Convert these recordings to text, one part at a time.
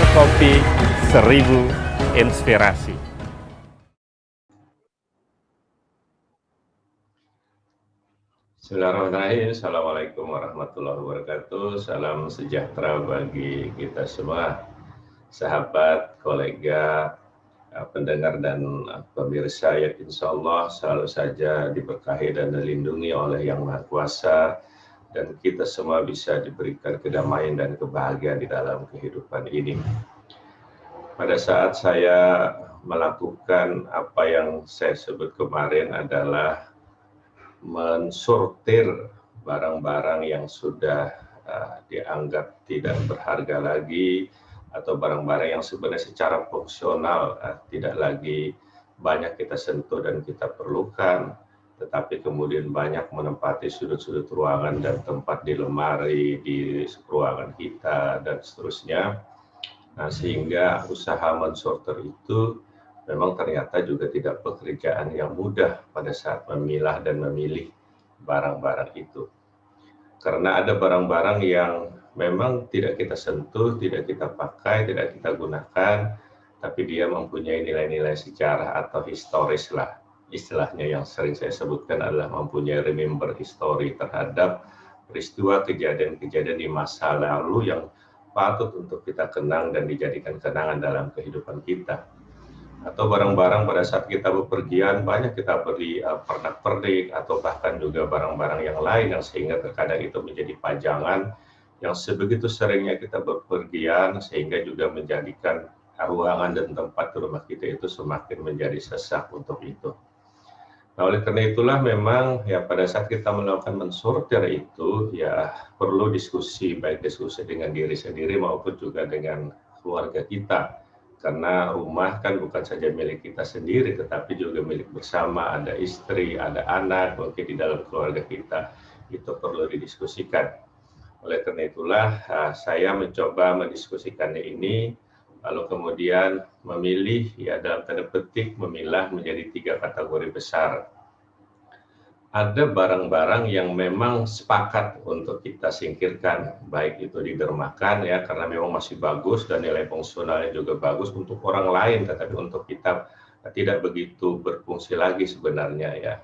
Kopi 1000 Inspirasi. Bismillahirrahmanirrahim. Assalamualaikum warahmatullahi wabarakatuh. Salam sejahtera bagi kita semua, sahabat, kolega, pendengar dan pemirsa yang insya Allah selalu saja diberkahi dan dilindungi oleh Yang Maha Kuasa, dan kita semua bisa diberikan kedamaian dan kebahagiaan di dalam kehidupan ini. Pada saat saya melakukan apa yang saya sebut kemarin adalah mensortir barang-barang yang sudah dianggap tidak berharga lagi, atau barang-barang yang sebenarnya secara fungsional tidak lagi banyak kita sentuh dan kita perlukan, tetapi kemudian banyak menempati sudut-sudut ruangan dan tempat di lemari, di ruangan kita, dan seterusnya. Sehingga usaha mensortir itu memang ternyata juga tidak pekerjaan yang mudah pada saat memilah dan memilih barang-barang itu. Karena ada barang-barang yang memang tidak kita sentuh, tidak kita pakai, tidak kita gunakan, tapi dia mempunyai nilai-nilai sejarah atau historis lah. Istilahnya yang sering saya sebutkan adalah mempunyai remember history terhadap peristiwa kejadian-kejadian di masa lalu yang patut untuk kita kenang dan dijadikan kenangan dalam kehidupan kita. Atau barang-barang pada saat kita bepergian banyak kita beli pernak-pernik, atau bahkan juga barang-barang yang lain yang sehingga terkadang itu menjadi pajangan yang sebegitu seringnya kita bepergian sehingga juga menjadikan ruangan dan tempat di rumah kita itu semakin menjadi sesak untuk itu. Nah, oleh karena itulah memang ya pada saat kita melakukan mensortir itu ya perlu diskusi, baik diskusi dengan diri sendiri maupun juga dengan keluarga kita. Karena rumah kan bukan saja milik kita sendiri, tetapi juga milik bersama, ada istri, ada anak, mungkin di dalam keluarga kita, itu perlu didiskusikan. Oleh karena itulah saya mencoba mendiskusikannya ini, lalu kemudian memilih, ya dalam tanda petik memilah menjadi 3 kategori besar. Ada barang-barang yang memang sepakat untuk kita singkirkan, baik itu didermakan ya karena memang masih bagus dan nilai fungsionalnya juga bagus untuk orang lain, tetapi untuk kita tidak begitu berfungsi lagi sebenarnya ya.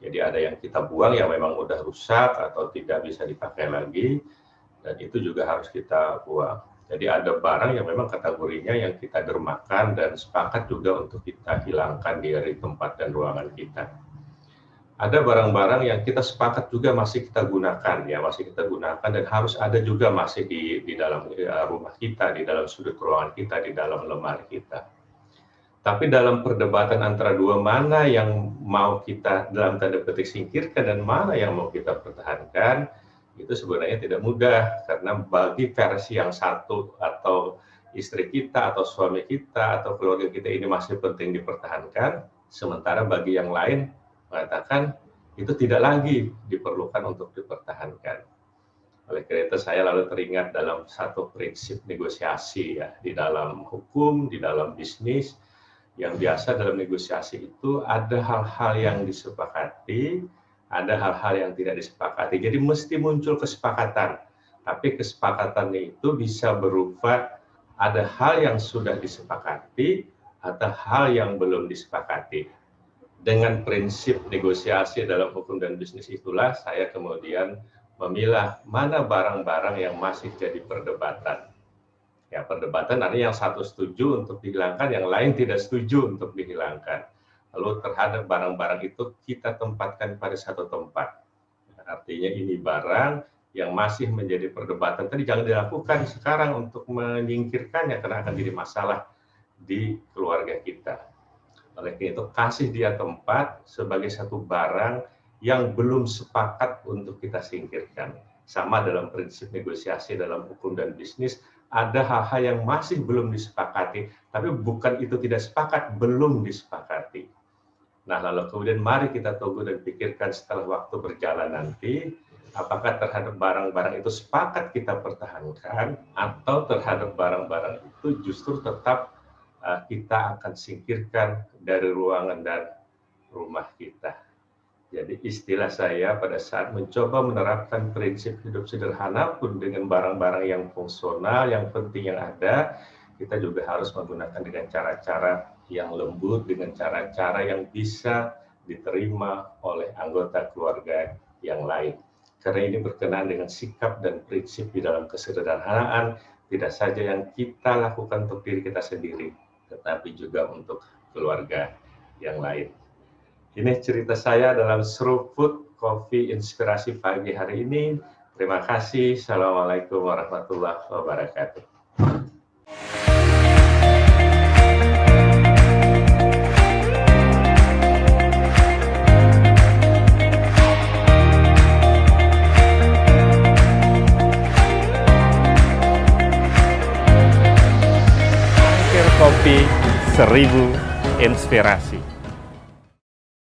Jadi ada yang kita buang yang memang udah rusak atau tidak bisa dipakai lagi, dan itu juga harus kita buang. Jadi ada barang yang memang kategorinya yang kita dermakan dan sepakat juga untuk kita hilangkan dari tempat dan ruangan kita. Ada barang-barang yang kita sepakat juga masih kita gunakan ya, masih kita gunakan dan harus ada juga masih di dalam rumah kita, di dalam sudut ruangan kita, di dalam lemari kita. Tapi dalam perdebatan antara dua, mana yang mau kita dalam tanda petik singkirkan dan mana yang mau kita pertahankan, itu sebenarnya tidak mudah, karena bagi versi yang satu atau istri kita atau suami kita atau keluarga kita ini masih penting dipertahankan, sementara bagi yang lain mengatakan itu tidak lagi diperlukan untuk dipertahankan. Oleh karena itu saya lalu teringat dalam satu prinsip negosiasi ya, di dalam hukum, di dalam bisnis, yang biasa dalam negosiasi itu ada hal-hal yang disepakati, ada hal-hal yang tidak disepakati. Jadi mesti muncul kesepakatan, tapi kesepakatannya itu bisa berupa ada hal yang sudah disepakati atau hal yang belum disepakati. Dengan prinsip negosiasi dalam hukum dan bisnis itulah saya kemudian memilah mana barang-barang yang masih jadi perdebatan. Ya, perdebatan artinya yang satu setuju untuk dihilangkan, yang lain tidak setuju untuk dihilangkan. Lalu terhadap barang-barang itu kita tempatkan pada satu tempat. Artinya ini barang yang masih menjadi perdebatan. Tadi jangan dilakukan sekarang untuk menyingkirkannya karena akan jadi masalah di keluarga kita. Oleh karena itu kasih dia tempat sebagai satu barang yang belum sepakat untuk kita singkirkan. Sama dalam prinsip negosiasi dalam hukum dan bisnis, ada hal-hal yang masih belum disepakati, tapi bukan itu tidak sepakat, belum disepakati. Nah, lalu kemudian mari kita tunggu dan pikirkan setelah waktu berjalan nanti, apakah terhadap barang-barang itu sepakat kita pertahankan, atau terhadap barang-barang itu justru tetap kita akan singkirkan dari ruangan dan rumah kita. Jadi istilah saya pada saat mencoba menerapkan prinsip hidup sederhana pun dengan barang-barang yang fungsional, yang penting yang ada, kita juga harus menggunakan dengan cara-cara yang lembut, dengan cara-cara yang bisa diterima oleh anggota keluarga yang lain. Karena ini berkenaan dengan sikap dan prinsip di dalam kesederhanaan, tidak saja yang kita lakukan untuk diri kita sendiri, tetapi juga untuk keluarga yang lain. Ini cerita saya dalam Seruput Kopi Inspirasi pagi hari ini. Terima kasih. Assalamualaikum warahmatullahi wabarakatuh. Kopi 1000 Inspirasi.